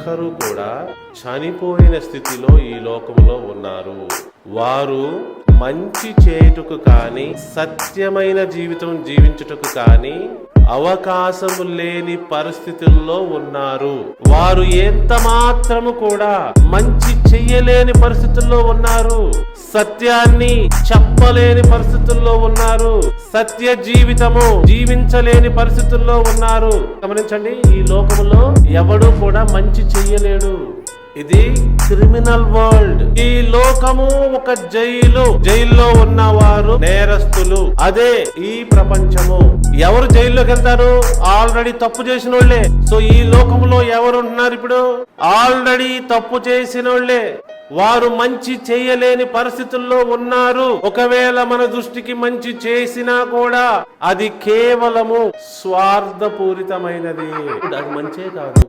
ఒక్కరు కూడా చనిపోయిన స్థితిలో ఈ లోకంలో ఉన్నారు. వారు మంచి చేయుటకు కానీ సత్యమైన జీవితం జీవించుటకు కానీ అవకాశము లేని పరిస్థితుల్లో ఉన్నారు. వారు ఎంత మాత్రము కూడా మంచి చెయ్యలేని పరిస్థితుల్లో ఉన్నారు. సత్యాన్ని చెప్పలేని పరిస్థితుల్లో ఉన్నారు. సత్య జీవితము జీవించలేని పరిస్థితుల్లో ఉన్నారు. గమనించండి, ఈ లోకములో ఎవడు కూడా మంచి చెయ్యలేడు. ఇది క్రిమినల్ వరల్డ్. ఈ లోకము ఒక జైల్లో ఉన్నవారు నేరస్తులు. అదే ఈ ప్రపంచము. ఎవరు జైల్లోకి వెళ్తారు? ఆల్రెడీ తప్పు చేసిన వాళ్ళే. సో ఈ లోకంలో ఎవరు ఉంటున్నారు ఇప్పుడు? ఆల్రెడీ తప్పు చేసిన వాళ్ళే. వారు మంచి చేయలేని పరిస్థితుల్లో ఉన్నారు. ఒకవేళ మన దృష్టికి మంచి చేసినా కూడా అది కేవలము స్వార్థపూరితమైనది. అది మంచే కాదు.